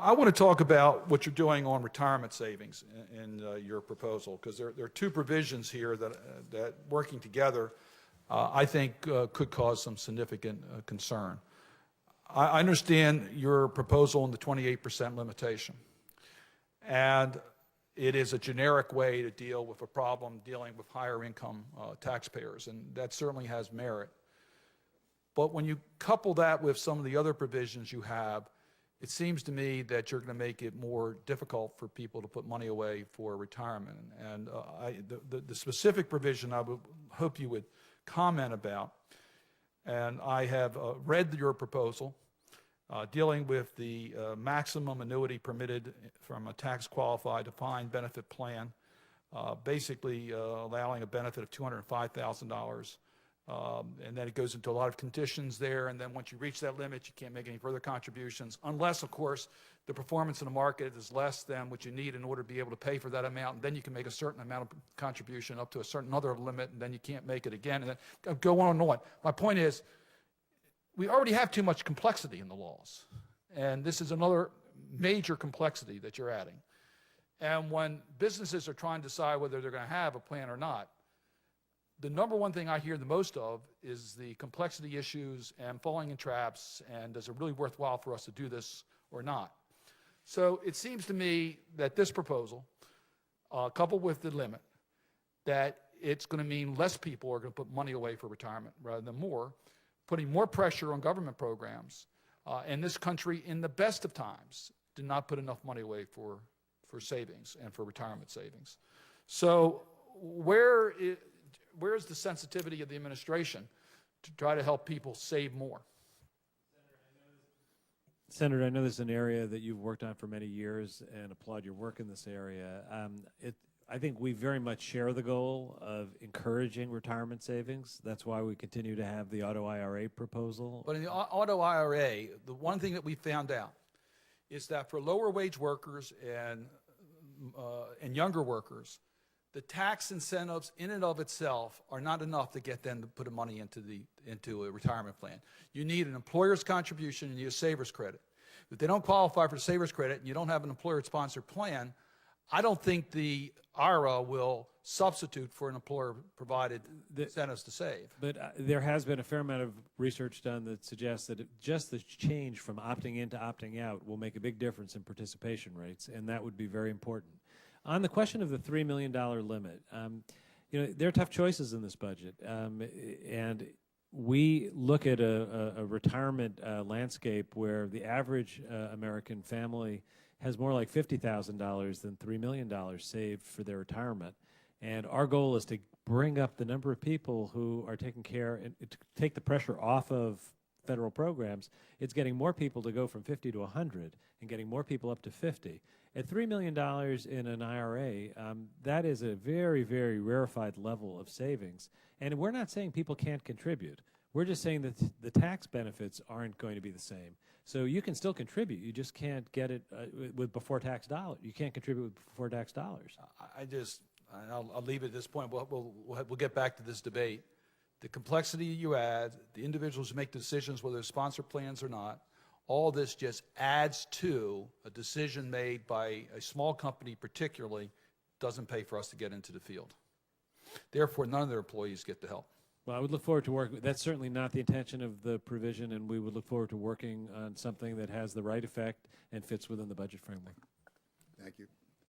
I want to talk about what you're doing on retirement savings in your proposal, because there are two provisions here that working together, I think could cause some significant concern. I understand your proposal on the 28% limitation, and it is a generic way to deal with a problem dealing with higher income taxpayers, and that certainly has merit. But when you couple that with some of the other provisions you have, it seems to me that you're going to make it more difficult for people to put money away for retirement. And the specific provision I would hope you would comment about, and I have read your proposal dealing with the maximum annuity permitted from a tax-qualified defined benefit plan, basically allowing a benefit of $205,000. And then it goes into a lot of conditions there, and then once you reach that limit, you can't make any further contributions, unless, of course, the performance in the market is less than what you need in order to be able to pay for that amount, and then you can make a certain amount of contribution up to a certain other limit, and then you can't make it again, and then go on and on. My point is, we already have too much complexity in the laws, and this is another major complexity that you're adding. And when businesses are trying to decide whether they're going to have a plan or not, the number one thing I hear the most of is the complexity issues and falling in traps, and is it really worthwhile for us to do this or not? So it seems to me that this proposal, coupled with the limit, that it's going to mean less people are going to put money away for retirement rather than more, putting more pressure on government programs. And this country, in the best of times, did not put enough money away for savings and for retirement savings. So where's the sensitivity of the administration to try to help people save more? Senator, I know this is an area that you've worked on for many years, and applaud your work in this area. I think we very much share the goal of encouraging retirement savings. That's why we continue to have the auto IRA proposal. But in the auto IRA, the one thing that we found out is that for lower wage workers and younger workers, the tax incentives in and of itself are not enough to get them to put the money into a retirement plan. You need an employer's contribution and you need a saver's credit. If they don't qualify for saver's credit and you don't have an employer-sponsored plan, I don't think the IRA will substitute for an employer-provided incentives to save. But there has been a fair amount of research done that suggests that just the change from opting in to opting out will make a big difference in participation rates, and that would be very important. On the question of the $3 million limit, you know, there are tough choices in this budget, and we look at a retirement landscape where the average American family has more like $50,000 than $3 million saved for their retirement. And our goal is to bring up the number of people who are taking care and to take the pressure off of federal programs. It's getting more people to go from 50 to 100 and getting more people up to 50. At $3 million in an IRA, that is a very, very rarefied level of savings. And we're not saying people can't contribute. We're just saying that the tax benefits aren't going to be the same. So you can still contribute. You just can't get it with before tax dollars. You can't contribute with before tax dollars. I'll leave it at this point. We'll get back to this debate. The complexity you add, the individuals who make the decisions whether they're sponsor plans or not, all this just adds to a decision made by a small company particularly, doesn't pay for us to get into the field. Therefore, none of their employees get the help. Well, I would look forward to working. That's certainly not the intention of the provision, and we would look forward to working on something that has the right effect and fits within the budget framework.